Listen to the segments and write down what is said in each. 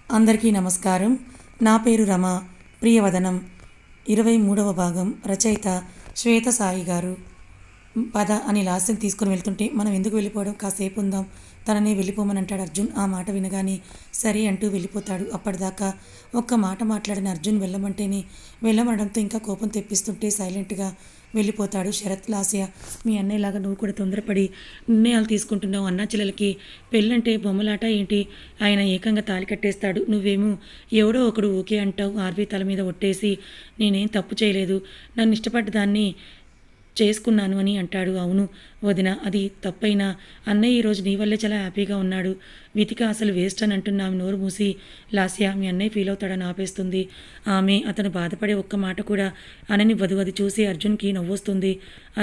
అందరికీ నమస్కారం. నా పేరు రమ. ప్రియవదనం 23వ భాగం. రచయిత శ్వేత సాయి గారు. పద అని లాస్యం తీసుకుని వెళ్తుంటే మనం ఎందుకు వెళ్ళిపోవడం, కాసేపు ఉందాం, తననే వెళ్ళిపోమని అంటాడు అర్జున్. ఆ మాట వినగానే సరే అంటూ వెళ్ళిపోతాడు. అప్పటిదాకా ఒక్క మాట మాట్లాడిన అర్జున్ వెళ్ళమనడంతో ఇంకా కోపం తెప్పిస్తుంటే సైలెంట్గా వెళ్ళిపోతాడు శరత్. లాస్య, మీ అన్నయ్యలాగా నువ్వు కూడా తొందరపడి నిర్ణయాలు తీసుకుంటున్నావు. అన్నా చెల్లెలకి పెళ్ళంటే బొమ్మలాట ఏంటి? ఆయన ఏకంగా తాళి కట్టేస్తాడు. నువ్వేమో ఎవడో ఒకడు ఓకే అంటావు. ఆర్వి తల మీద ఒట్టేసి నేనేం తప్పు చేయలేదు, నన్ను ఇష్టపడ్డ దాన్ని చేసుకున్నాను అని అంటాడు. అవును వదిన, అది తప్పైనా అన్నయ్య ఈరోజు నీ వల్లే చాలా హ్యాపీగా ఉన్నాడు. వితిక అసలు వేస్ట్ అని అంటున్నావు. నోరు మూసి. లాస్య, మీ అన్నయ్య ఫీల్ అవుతాడని ఆపేస్తుంది. ఆమె అతను బాధపడే ఒక్క మాట కూడా అననివ్వదు. అది చూసి అర్జున్కి నవ్వొస్తుంది.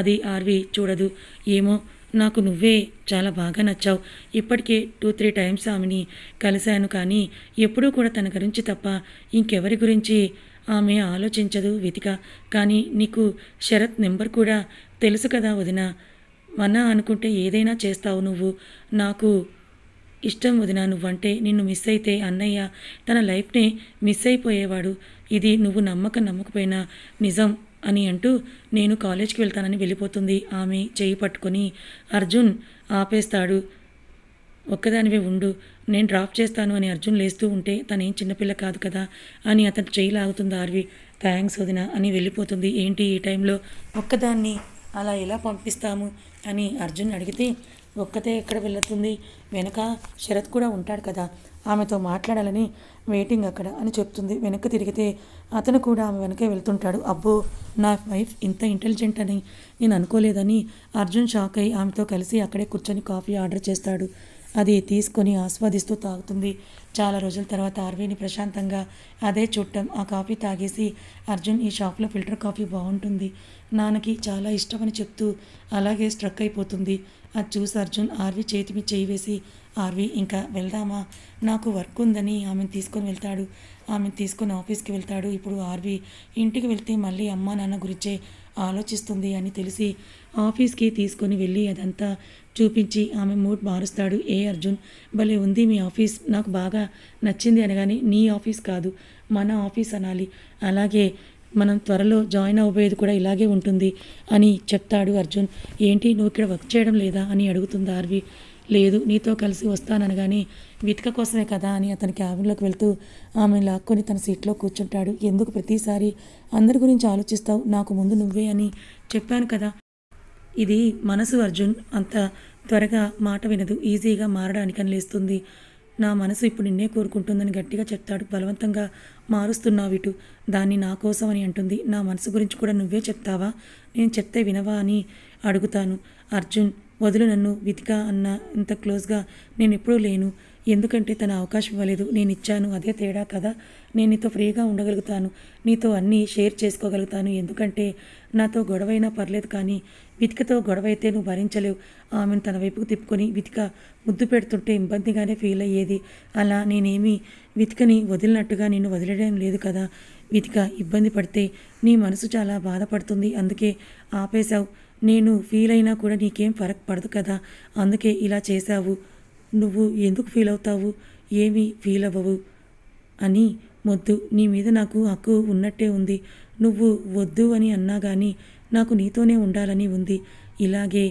అది ఆర్వి చూడదు. ఏమో, నాకు నువ్వే చాలా బాగా నచ్చావు. ఇప్పటికే 2-3 టైమ్స్ ఆమెని కలిశాను, కానీ ఎప్పుడూ కూడా తన గురించి తప్ప ఇంకెవరి గురించి ఆమె ఆలోచించదు వితిక. కానీ నీకు శరత్ నెంబర్ కూడా తెలుసు కదా వదిన. అనుకుంటే ఏదైనా చేస్తావు నువ్వు. నాకు ఇష్టం వదిన నువ్వంటే. నిన్ను మిస్ అయితే అన్నయ్య తన లైఫ్నే మిస్ అయిపోయేవాడు. ఇది నువ్వు నమ్మకపోయినా నిజం అని అంటూ నేను కాలేజ్కి వెళ్తానని వెళ్ళిపోతుంది. ఆమె చేయి పట్టుకొని అర్జున్ ఆపేస్తాడు. ఒక్కదానివే ఉండు, నేను డ్రాప్ చేస్తాను అని అర్జున్ లేస్తూ ఉంటే తనేం చిన్నపిల్ల కాదు కదా అని అతను చేయి లాగుతుంది ఆర్వి. థ్యాంక్స్ వదిన అని వెళ్ళిపోతుంది. ఏంటి ఈ టైంలో ఒక్కదాన్ని అలా ఎలా పంపిస్తాము అని అర్జున్ అడిగితే, ఒక్కతే ఎక్కడ వెళ్తుంది, వెనక శరత్ కూడా ఉంటాడు కదా, ఆమెతో మాట్లాడాలని వెయిటింగ్ అక్కడ అని చెప్తుంది. వెనక్కి తిరిగితే అతను కూడా ఆమె వెనకే వెళ్తుంటాడు. అబ్బో, నా వైఫ్ ఇంత ఇంటెలిజెంట్ అని నేను అనుకోలేదని అర్జున్ షాక్ అయి ఆమెతో కలిసి అక్కడే కూర్చొని కాఫీ ఆర్డర్ చేస్తాడు. అది తీసుకొని ఆస్వాదిస్తూ తాగుతుంది. చాలా రోజుల తర్వాత ఆర్వీని ప్రశాంతంగా అదే చూడటం, ఆ కాఫీ తాగేసి అర్జున్, ఈ షాప్లో ఫిల్టర్ కాఫీ బాగుంటుంది, నాన్నకి చాలా ఇష్టమని చెప్తూ అలాగే స్ట్రక్ అయిపోతుంది. అది చూసి అర్జున్ ఆర్వి చేతి మీద చేయి వేసి, ఆర్వి ఇంకా వెళ్దామా, నాకు వర్క్ ఉందని ఆమెను తీసుకొని వెళ్తాడు. ఆమెను తీసుకొని ఆఫీస్కి వెళ్తాడు. ఇప్పుడు ఆర్వి ఇంటికి వెళ్తే మళ్ళీ అమ్మా నాన్న గురించే ఆలోచిస్తుంది అని తెలిసి ఆఫీస్కి తీసుకొని వెళ్ళి అదంతా చూపించి ఆమె మూడ్ మారుస్తాడు. ఏ అర్జున్, భలే ఉంది మీ ఆఫీస్, నాకు బాగా నచ్చింది అనగానే నీ ఆఫీస్ కాదు మన ఆఫీస్ అనాలి, అలాగే మనం త్వరలో జాయిన్ అవ్వబోయేది కూడా ఇలాగే ఉంటుంది అని చెప్తాడు అర్జున్. ఏంటి నువ్వు ఇక్కడ వర్క్ చేయడం లేదా అని అడుగుతుంది ఆర్వి. లేదు, నీతో కలిసి వస్తాననగానే వితిక కోసమే కదా అని అతని క్యాబిన్లోకి వెళ్తూ ఆమె లాక్కొని తన సీట్లో కూర్చుంటాడు. ఎందుకు ప్రతిసారి అందరి గురించి ఆలోచిస్తావు, నాకు ముందు నువ్వే అని చెప్పాను కదా. ఇది మనసు అర్జున్, అంత త్వరగా మాట వినదు, ఈజీగా మారడానికని లేస్తుంది. నా మనసు ఇప్పుడు నిన్నే కోరుకుంటుందని గట్టిగా చెప్తాడు. బలవంతంగా మారుస్తున్నావు ఇటు, దాన్ని నా కోసం అని అంటుంది. నా మనసు గురించి కూడా నువ్వే చెప్తావా, నేను చెప్తే వినవా అని అడుగుతాను. అర్జున్, వదులు నన్ను, వితిక అన్న ఇంత క్లోజ్గా నేను ఎప్పుడూ లేను, ఎందుకంటే తన అవకాశం ఇవ్వలేదు, నేను ఇచ్చాను, అదే తేడా కదా. నేను నీతో ఫ్రీగా ఉండగలుగుతాను, నీతో అన్నీ షేర్ చేసుకోగలుగుతాను, ఎందుకంటే నాతో గొడవైనా పర్లేదు, కానీ వితికతో గొడవ అయితే నువ్వు భరించలేవు. ఆమెను తన వైపుకు తిప్పుకొని వితిక ముద్దు పెడుతుంటే ఇబ్బందిగానే ఫీల్ అయ్యేది. అలా నేనేమి వితికని వదిలినట్టుగా నిన్ను వదిలేయడం లేదు కదా. వితిక ఇబ్బంది పడితే నీ మనసు చాలా బాధపడుతుంది, అందుకే ఆపేశావు. నేను ఫీల్ అయినా కూడా నీకేం ఫరక్ పడదు కదా, అందుకే ఇలా చేశావు. నువ్వు ఎందుకు ఫీల్ అవుతావు, ఏమీ ఫీల్ అవ్వవు అని. మొద్దు, నీ మీద నాకు హక్కు ఉన్నట్టే ఉంది, నువ్వు వద్దు అని అన్నా కానీ నాకు నీతోనే ఉండాలని ఉంది, ఇలాగే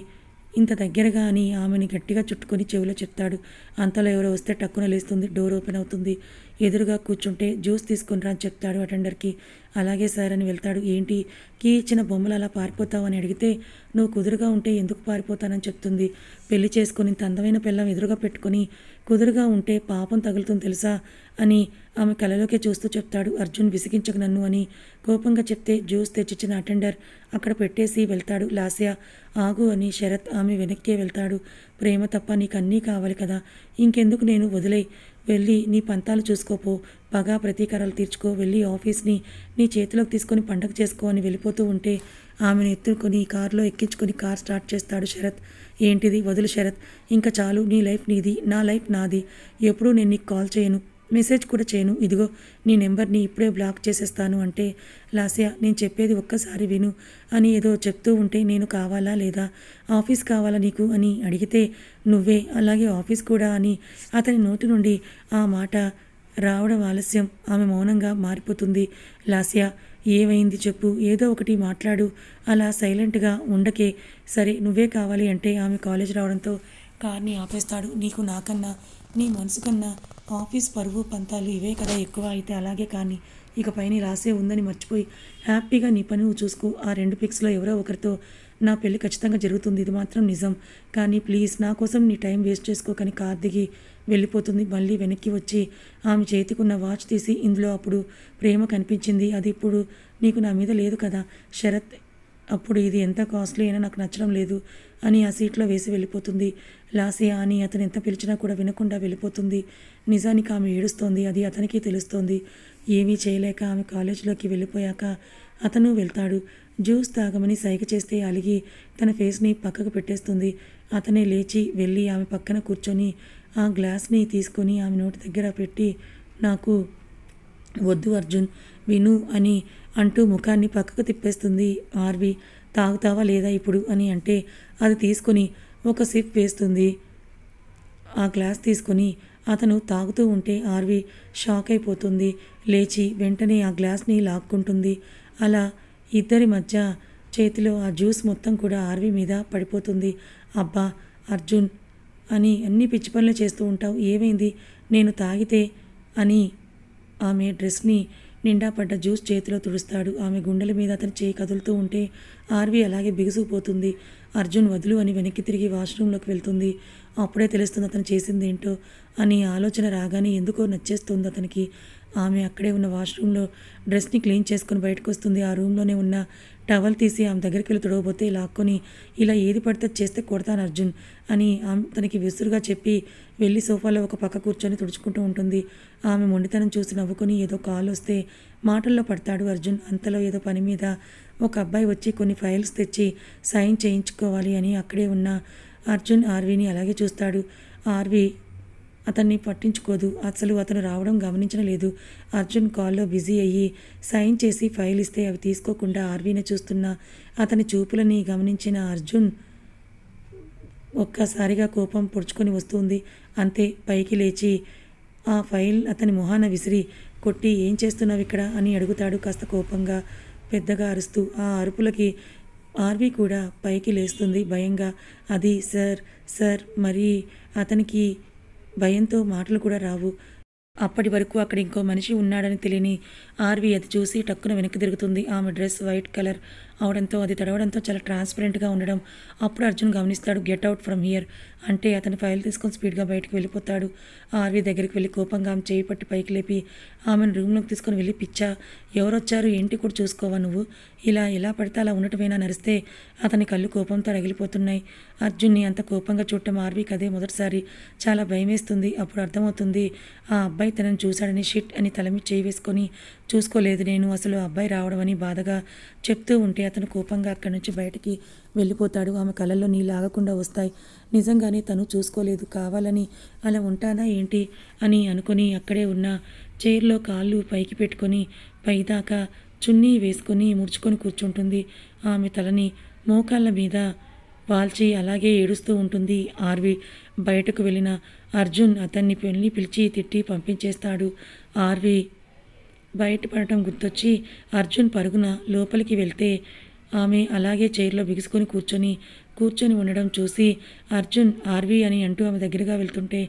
ఇంత దగ్గరగా అని ఆమెని గట్టిగా చుట్టుకొని చెవిలో చెప్తాడు. అంతలో ఎవరో వస్తే టక్కున లేస్తుంది. డోర్ ఓపెన్ అవుతుంది. ఎదురుగా కూర్చుంటే జ్యూస్ తీసుకుని రా అని చెప్తాడు అటెండర్కి. అలాగే సార్ అని వెళ్తాడు. ఏంటి కీ ఇచ్చిన బొమ్మలు అలా పారిపోతావు అని అడిగితే, నువ్వు కుదురుగా ఉంటే ఎందుకు పారిపోతానని చెప్తుంది. పెళ్లి చేసుకొని ఇంత అందమైన పిల్లం ఎదురుగా పెట్టుకొని కుదురుగా ఉంటే పాపం తగులుతుంది తెలుసా అని ఆమె కలలోకే చూస్తూ చెప్తాడు. అర్జున్, విసిగించకు నన్ను అని కోపంగా చెప్తే జ్యూస్ తెచ్చిచ్చిన అటెండర్ అక్కడ పెట్టేసి వెళ్తాడు. లాస్య, ఆగు అని శరత్ ఆమె వెనక్కే వెళ్తాడు. ప్రేమ తప్ప నీకు అన్నీ కావాలి కదా, ఇంకెందుకు, నేను వదిలే, వెళ్ళి నీ పంతాలు చూసుకోపో, పగా ప్రతీకారాలు తీర్చుకో, వెళ్ళి ఆఫీస్ని నీ చేతిలోకి తీసుకొని పండగ చేసుకో అని వెళ్ళిపోతూ ఉంటే ఆమెను ఎత్తుకొని కారులో ఎక్కించుకొని కార్ స్టార్ట్ చేస్తాడు శరత్. ఏంటిది, వదులు శరత్, ఇంకా చాలు, నీ లైఫ్ నీది, నా లైఫ్ నాది, ఎప్పుడూ నేను నీకు కాల్ చేయను, మెసేజ్ కూడా చేయను, ఇదిగో నీ నెంబర్ని ఇప్పుడే బ్లాక్ చేసేస్తాను అంటే, లాస్య నేను చెప్పేది ఒక్కసారి విను అని ఏదో చెప్తూ ఉంటే, నేను కావాలా లేదా, ఆఫీస్ కావాలా నీకు అని అడిగితే, నువ్వే, అలాగే ఆఫీస్ కూడా అని అతని నోటి నుండి ఆ మాట రావడం ఆలస్యం. ఆమె మౌనంగా మారిపోతుంది. లాస్య, ఏమైంది చెప్పు, ఏదో ఒకటి మాట్లాడు, అలా సైలెంట్గా ఉండకే. సరే నువ్వే కావాలి అంటే ఆమె కాలేజ్ రావడంతో కార్ని ఆపేస్తాడు. నీకు నాకన్నా నీ మనసు కన్నా ఆఫీస్ పరువు పంతాలు ఇవే కదా ఎక్కువ. అయితే అలాగే కానీ ఇకపై నీ రాసే ఉందని మర్చిపోయి హ్యాపీగా నీ పని నువ్వు చూసుకో. ఆ 2 పిక్స్లో ఎవరో ఒకరితో నా పెళ్ళి ఖచ్చితంగా జరుగుతుంది, ఇది మాత్రం నిజం. కానీ ప్లీజ్ నా కోసం నీ టైం వేస్ట్ చేసుకోకని కార్ దిగి వెళ్ళిపోతుంది. మళ్ళీ వెనక్కి వచ్చి ఆమె చేతికున్న వాచ్ తీసి, ఇందులో అప్పుడు ప్రేమ కనిపించింది, అది ఇప్పుడు నీకు నా మీద లేదు కదా శరత్, అప్పుడు ఇది ఎంత కాస్ట్లీ అయినా నాకు నచ్చడం లేదు అని ఆ సీట్లో వేసి వెళ్ళిపోతుంది. లాసియా అని అతను ఎంత పిలిచినా కూడా వినకుండా వెళ్ళిపోతుంది. నిజానికి ఆమె ఏడుస్తోంది, అది అతనికి తెలుస్తోంది. ఏమీ చేయలేక ఆమె కాలేజీలోకి వెళ్ళిపోయాక అతను వెళ్తాడు. జ్యూస్ తాగమని సైగ చేస్తే అలిగి తన ఫేస్ని పక్కకు పెట్టేస్తుంది. అతనే లేచి వెళ్ళి ఆమె పక్కన కూర్చొని ఆ గ్లాస్ని తీసుకొని ఆమె నోటి దగ్గర పెట్టి, నాకు వద్దు అర్జున్, విను అని అంటూ ముఖాన్ని పక్కకు తిప్పేస్తుంది ఆర్వి. తాగుతావా లేదా ఇప్పుడు అని అంటే అది తీసుకొని ఒక సిప్ వేస్తుంది. ఆ గ్లాస్ తీసుకొని అతను తాగుతూ ఉంటే ఆర్వి షాక్ అయిపోతుంది. లేచి వెంటనే ఆ గ్లాస్ని లాక్కుంటుంది. అలా ఇద్దరి మధ్య చేతిలో ఆ జ్యూస్ మొత్తం కూడా ఆర్వి మీద పడిపోతుంది. అబ్బా అర్జున్ అని అన్ని పిచ్చి పనులు చేస్తూ ఉంటావు, ఏమైంది నేను తాగితే అని ఆమె డ్రెస్ని నిండా పడ్డ జ్యూస్ చేతిలో తుడుస్తాడు. ఆమె గుండెల మీద అతని చేయి కదులుతూ ఉంటే ఆర్వి అలాగే బిగుసుకుపోతుంది. అర్జున్ వదులు అని వెనక్కి తిరిగి వాష్రూమ్లోకి వెళ్తుంది. అప్పుడే తెలుస్తుంది అతను చేసింది ఏంటో అని ఆలోచన రాగానే ఎందుకో నచ్చేస్తుంది అతనికి. ఆమె అక్కడే ఉన్న వాష్రూమ్లో డ్రెస్ని క్లీన్ చేసుకుని బయటకు వస్తుంది. ఆ రూమ్లోనే ఉన్న టవల్ తీసి ఆమె దగ్గరికి వెళ్ళి తొడవబోతే లాక్కొని, ఇలా ఏది పడితే చేస్తే కొడతాను అర్జున్ అని తనకి విసురుగా చెప్పి వెళ్ళి సోఫాలో ఒక పక్క కూర్చొని తుడుచుకుంటూ ఉంటుంది. ఆమె మొండితనం చూసి నవ్వుకొని ఏదో కాల్ వస్తే మాటల్లో పడతాడు అర్జున్. అంతలో ఏదో పని మీద ఒక అబ్బాయి వచ్చి కొన్ని ఫైల్స్ తెచ్చి సైన్ చేయించుకోవాలి అని అక్కడే ఉన్న అర్జున్ ఆర్వీని అలాగే చూస్తాడు. ఆర్వీ అతన్ని పట్టించుకోదు. అసలు అతను రావడం గమనించలేదు. అర్జున్ కాల్లో బిజీ అయ్యి సైన్ చేసి ఫైల్ ఇస్తే అవి తీసుకోకుండా ఆర్వీని చూస్తున్న అతని చూపులని గమనించిన అర్జున్ ఒక్కసారిగా కోపం పొడుచుకొని వస్తుంది. అంతే పైకి లేచి ఆ ఫైల్ అతని మొహాన విసిరి కొట్టి, ఏం చేస్తున్నావు ఇక్కడ అని అడుగుతాడు కాస్త కోపంగా, పెద్దగా అరుస్తూ. ఆ అరుపులకి ఆర్వీ కూడా పైకి లేస్తుంది భయంగా. అది సార్ సార్ మరి అతనికి భయంతో మాటలు కూడా రావు. అప్పటి వరకు అక్కడ ఇంకో మనిషి ఉన్నాడని తెలియని ఆర్వి అది చూసి టక్కున వెనక్కి తిరుగుతుంది. ఆమె డ్రెస్ వైట్ కలర్ అవడంతో అది తడవడంతో చాలా ట్రాన్స్పరెంట్గా ఉండడం అప్పుడు అర్జున్ గమనిస్తాడు. గెట్ అవుట్ ఫ్రమ్ హియర్ అంటే అతను ఫైల్ తీసుకొని స్పీడ్గా బయటకు వెళ్ళిపోతాడు. ఆర్వి దగ్గరికి వెళ్ళి కోపంగా ఆమె చేయి పట్టి పైకి లేపి ఆమెను రూమ్లోకి తీసుకొని వెళ్ళి, పిచ్చా ఎవరొచ్చారు ఏంటి కూడా చూసుకోవా నువ్వు, ఇలా ఎలా పడితే అలా ఉండటమేనా నరిస్తే అతని కళ్ళు కోపంతో రగిలిపోతున్నాయి. అర్జున్ని అంత కోపంగా చూడటం ఆర్వీకి అదే మొదటిసారి. చాలా భయమేస్తుంది. అప్పుడు అర్థమవుతుంది ఆ అబ్బాయి తనని చూశాడని. షిట్ అని తలమి చేయి వేసుకొని, చూసుకోలేదు నేను అసలు అబ్బాయి రావడం అని బాధగా చెప్తూ ఉంటే అతను కోపంగా అక్కడి నుంచి బయటికి వెళ్ళిపోతాడు. ఆమె కళ్ళల్లో నీళ్ళు ఆగకుండా వస్తాయి. నిజంగానే తను చూసుకోలేదు, కావాలని అలా ఉంటానా ఏంటి అని అనుకుని అక్కడే ఉన్న చైర్లో కాళ్ళు పైకి పెట్టుకొని పైదాకా చున్నీ వేసుకొని ముడుచుకొని కూర్చుంటుంది. ఆమె తలని మోకాళ్ళ మీద వాల్చి అలాగే ఏడుస్తూ ఉంటుంది ఆర్వి. బయటకు వెళ్ళిన అర్జున్ అతన్ని పిలిచి తిట్టి పంపించేస్తాడు. ఆర్వి బయటపడటం గుర్తొచ్చి అర్జున్ పరుగున లోపలికి వెళ్తే ఆమె అలాగే చైర్లో బిగుసుకొని కూర్చొని ఉండడం చూసి అర్జున్ ఆర్వి అని అంటూ ఆమె దగ్గరగా వెళ్తుంటే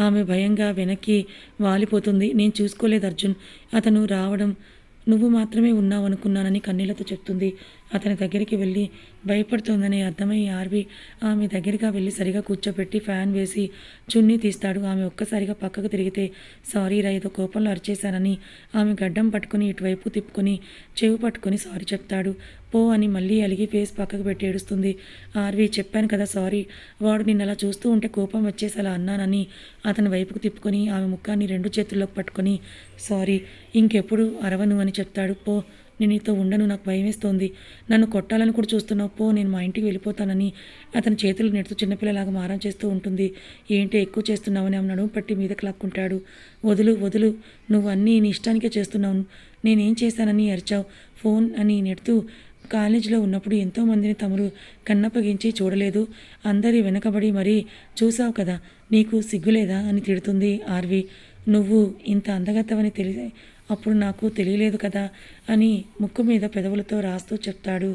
ఆమె భయంగా వెనక్కి వాలిపోతుంది. నేను చూసుకోలేదు అర్జున్, అతను రావడం నువ్వు మాత్రమే ఉన్నావు అనుకున్నానని కన్నీళ్లతో చెప్తుంది. అతని దగ్గరికి వెళ్ళి భయపడుతోందని అర్థమై ఆర్వి ఆమె దగ్గరగా వెళ్ళి సరిగా కూర్చోబెట్టి ఫ్యాన్ వేసి చున్నీ తీస్తాడు. ఆమె ఒక్కసారిగా పక్కకు తిరిగితే సారీ రా ఏదో కోపంలో అరిచేశానని ఆమె గడ్డం పట్టుకుని ఇటువైపు తిప్పుకొని చెవి పట్టుకొని సారీ చెప్తాడు. పో అని మళ్ళీ అలిగి ఫేస్ పక్కకు పెట్టి ఏడుస్తుంది. ఆర్వి చెప్పాను కదా సారీ, వాడు నిన్న అలా చూస్తూ ఉంటే కోపం వచ్చేసి అలా అన్నానని అతని వైపుకు తిప్పుకొని ఆమె ముఖాన్ని 2 చేతుల్లోకి పట్టుకొని సారీ ఇంకెప్పుడు అరవను అని చెప్తాడు. పో నేను నీతో ఉండను, నాకు భయమేస్తోంది, నన్ను కొట్టాలని కూడా చూస్తున్నావు, పో నేను మా ఇంటికి వెళ్ళిపోతానని అతని చేతులు నెడుతూ చిన్నపిల్లలాగా మారం చేస్తూ ఉంటుంది. ఏంటి ఎక్కువ చేస్తున్నావని ఆమె నడుము పట్టి మీదకి లాక్కుంటాడు. వదులు వదులు, నువ్వు అన్నీ నీ ఇష్టానికే చేస్తున్నావు, నేనేం చేశానని అరిచావు, ఫోన్ అని నెడుతూ కాలేజీలో ఉన్నప్పుడు ఎంతోమందిని తమరు కన్నప్పగించి చూడలేదు, అందరి వెనకబడి మరీ చూసావు కదా, నీకు సిగ్గులేదా అని తిడుతుంది ఆర్వి. నువ్వు ఇంత అందగత్తవని అప్పుడు నాకు తెలియలేదు కదా అని ముక్కు మీద పెదవులతో రాస్తూ చెప్తాడు.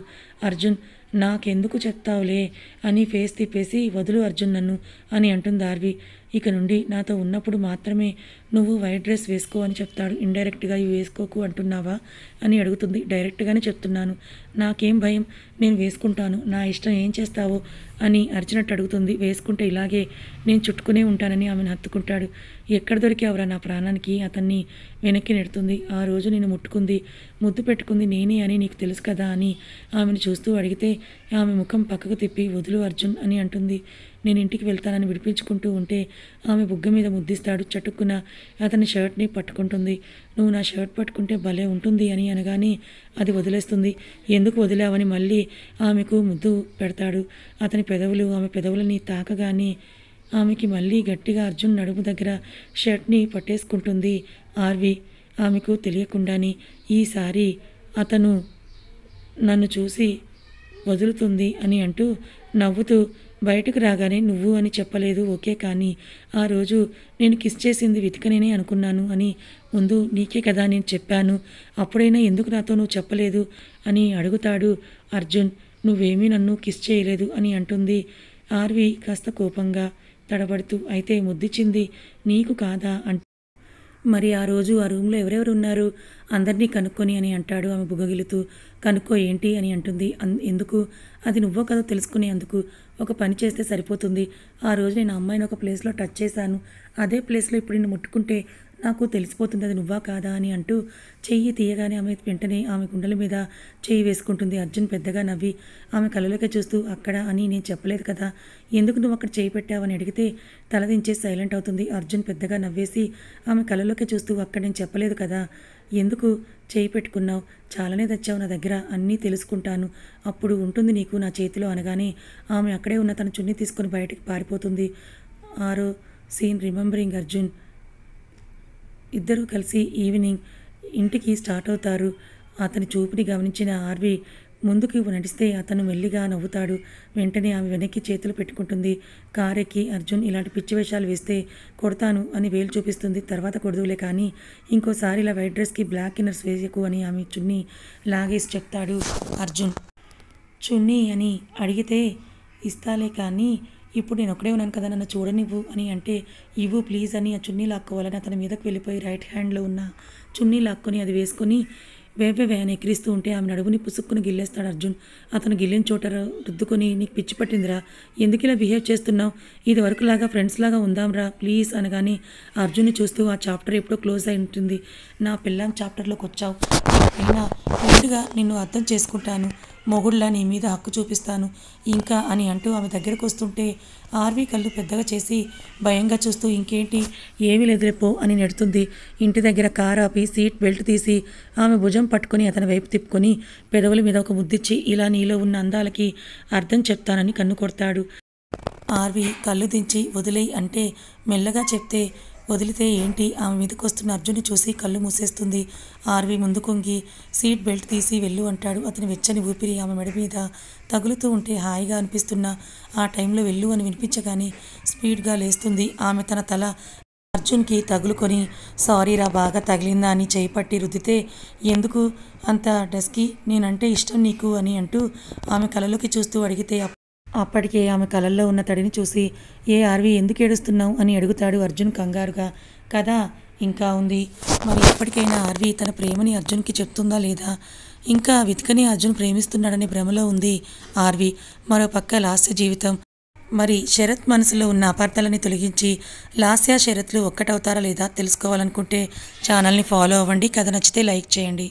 అర్జున్, నాకెందుకు చెప్తావులే అని ఫేస్ తిప్పేసి, వదులు అర్జున్ నన్ను అని అంటుంది ఆర్వి. ఇక నుండి నాతో ఉన్నప్పుడు మాత్రమే నువ్వు వైట్ డ్రెస్ వేసుకో అని చెప్తాడు. ఇండైరెక్ట్గా ఇవి వేసుకోకు అంటున్నావా అని అడుగుతుంది. డైరెక్ట్గానే చెప్తున్నాను, నాకేం భయం, నేను వేసుకుంటాను, నా ఇష్టం, ఏం చేస్తావో అని అరిచినట్టు అడుగుతుంది. వేసుకుంటే ఇలాగే నేను చుట్టుకునే ఉంటానని ఆమెను హత్తుకుంటాడు. ఎక్కడ దొరికావురా నా ప్రాణానికి, అతన్ని వెనక్కి నెడుతుంది. ఆ రోజు నేను ముట్టుకుంది, ముద్దు పెట్టుకుంది నేనే అని నీకు తెలుసు కదా అని ఆమెను చూస్తూ అడిగితే ఆమె ముఖం పక్కకు తిప్పి, వదులు అర్జున్ అని అంటుంది. నేను ఇంటికి వెళ్తానని విడిపించుకుంటూ ఉంటే ఆమె బుగ్గ మీద ముద్దిస్తాడు. చటుక్కున అతని షర్ట్ని పట్టుకుంటుంది. నువ్వు నా షర్ట్ పట్టుకుంటే భలే ఉంటుంది అని అనగానే అది వదిలేస్తుంది. ఎందుకు వదిలావని మళ్ళీ ఆమెకు ముద్దు పెడతాడు. అతని పెదవులు ఆమె పెదవులని తాకగానే ఆమెకి మళ్ళీ గట్టిగా అర్జున్ నడుము దగ్గర షర్ట్ని పట్టేసుకుంటుంది ఆర్వి. ఆమెకు తెలియకుండానే ఈసారి అతను నన్ను చూసి వదులుతుంది అని అంటూ నవ్వుతూ బయటకు రాగానే నువ్వు అని చెప్పలేదు ఓకే, కానీ ఆ రోజు నేను కిస్ చేసింది వెతికనేనే అనుకున్నాను అని ముందు నీకే కదా నేను చెప్పాను, అప్పుడైనా ఎందుకు నాతో నువ్వు చెప్పలేదు అని అడుగుతాడు అర్జున్. నువ్వేమీ నన్ను కిస్ చేయలేదు అని అంటుంది ఆర్వి కాస్త కోపంగా తడబడుతూ. అయితే ముద్దిచ్చింది నీకు కాదా అంటే, మరి ఆ రోజు ఆ రూమ్లో ఎవరెవరు ఉన్నారు అందరినీ కనుక్కొని అని అంటాడు ఆమె బుగ్గగిలుతూ. కనుక్కో ఏంటి అని అంటుంది. ఎందుకు, అది నువ్వో కదో తెలుసుకునే అందుకు. ఒక పని చేస్తే సరిపోతుంది. ఆ రోజు నేను అమ్మాయిని ఒక ప్లేస్లో టచ్ చేశాను, అదే ప్లేస్లో ఇప్పుడు నిన్ను ముట్టుకుంటే నాకు తెలిసిపోతుంది అది నువ్వా కాదా అని అంటూ చెయ్యి తీయగానే ఆమె వెంటనే ఆమె గుండెల మీద చెయ్యి వేసుకుంటుంది. అర్జున్ పెద్దగా నవ్వి ఆమె కళ్ళలోకి చూస్తూ, అక్కడ అని నేను చెప్పలేదు కదా, ఎందుకు నువ్వు అక్కడ చేయి పెట్టావని అడిగితే తలదించేసి సైలెంట్ అవుతుంది. అర్జున్ పెద్దగా నవ్వేసి ఆమె కళ్ళలోకి చూస్తూ, అక్కడ నేను చెప్పలేదు కదా, ఎందుకు చేయి పెట్టుకున్నావు, చాలానే తెచ్చావు నా దగ్గర, అన్నీ తెలుసుకుంటాను, అప్పుడు ఉంటుంది నీకు నా చేతిలో అనగానే ఆమె అక్కడే ఉన్న తన చున్నీ తీసుకొని బయటకు పారిపోతుంది. ఆరో సీన్ రిమెంబరింగ్ అర్జున్. ఇద్దరూ కలిసి ఈవినింగ్ ఇంటికి స్టార్ట్ అవుతారు. అతని చూపుని గమనించిన ఆర్వి ముందుకు నడిస్తే అతను మెల్లిగా నవ్వుతాడు. వెంటనే ఆమె వెనక్కి చేతులు పెట్టుకుంటుంది. కారెక్కి అర్జున్ ఇలాంటి పిచ్చి వేషాలు వేస్తే కొడతాను అని వేలు చూపిస్తుంది. తర్వాత కొడదులే కానీ ఇంకోసారి ఇలా వైట్ డ్రెస్కి బ్లాక్ ఇన్నర్స్ వేయకు అని ఆమె చున్నీ లాగేసి చెప్తాడు అర్జున్. చున్నీ అని అడిగితే ఇస్తాలే కానీ ఇప్పుడు నేను ఒక్కడే ఉన్నాను కదా, నన్ను చూడనివ్వు అని అంటే ఇవ్వు ప్లీజ్ అని ఆ చున్నీ లాక్కోవాలని అతని మీదకు వెళ్ళిపోయి రైట్ హ్యాండ్లో ఉన్న చున్నీ లాక్కొని అది వేసుకొని వేవే అని ఎక్కిరిస్తూ ఉంటే ఆమె నడుముని పుసుక్కుని గిల్లేస్తాడు అర్జున్. అతను గిల్లిన చోట రుద్దుకొని, నీకు పిచ్చి పట్టిందిరా, ఎందుకు ఇలా బిహేవ్ చేస్తున్నావు, ఇది వరకులాగా ఫ్రెండ్స్ లాగా ఉందాంరా ప్లీజ్ అనగానే అర్జున్ని చూస్తూ ఆ చాప్టర్ ఎప్పుడో క్లోజ్ అయి ఉంటుంది, నా పిల్లం చాప్టర్లోకి వచ్చావు, అయినా ముందుగా నిన్ను అర్థం చేసుకుంటాను, మొగుళ్ళ నీ మీద హక్కు చూపిస్తాను ఇంకా అని అంటూ ఆమె దగ్గరకు వస్తుంటే ఆర్వి కళ్ళు పెద్దగా చేసి భయంగా చూస్తూ ఇంకేంటి ఏమీ లేదు రేపో అని నెడుతుంది. ఇంటి దగ్గర కారు ఆపి సీట్ బెల్ట్ తీసి ఆమె భుజం పట్టుకొని అతని వైపు తిప్పుకొని పెదవుల మీద ఒక ముద్దిచ్చి ఇలా నీలో ఉన్న అందాలకి అర్థం చెప్తానని కన్ను కొడతాడు. ఆర్వి కళ్ళు దించి వదిలేయి అంటే మెల్లగా చెప్తే వదిలితే ఏంటి, ఆమె మీదకి వస్తున్న అర్జున్ని చూసి కళ్ళు మూసేస్తుంది. ఆర్వి ముందు కొంగి సీట్ బెల్ట్ తీసి వెళ్ళు అంటాడు. అతని వెచ్చని ఊపిరి ఆమె మెడ మీద తగులుతూ ఉంటే హాయిగా అనిపిస్తున్న ఆ టైంలో వెళ్ళు అని వినిపించగానే స్పీడ్గా లేస్తుంది. ఆమె తన తల అర్జున్కి తగులుకొని సారీరా బాగా తగిలిందా అని చేయి పట్టి రుద్దితే ఎందుకు అంత డస్కి, నేనంటే ఇష్టం నీకు అని అంటూ ఆమె కళ్ళలోకి చూస్తూ అడిగితే అప్పటికే ఆమె కళ్ళల్లో ఉన్న తడిని చూసి ఏ ఆర్వి ఎందుకు ఏడుస్తున్నావు అని అడుగుతాడు అర్జున్ కంగారుగా. కదా ఇంకా ఉంది, మరి ఎప్పటికైనా ఆర్వి తన ప్రేమని అర్జున్కి చెప్తుందా లేదా, ఇంకా వెతికని అర్జున్ ప్రేమిస్తున్నాడనే భ్రమలో ఉంది ఆర్వి. మరోపక్క లాస్య జీవితం. మరి శరత్ మనసులో ఉన్న అపార్థాలని తొలగించి లాస్య శరత్లు ఒక్కటవుతారా లేదా తెలుసుకోవాలనుకుంటే ఛానల్ని ఫాలో అవ్వండి. కథ నచ్చితే లైక్ చేయండి.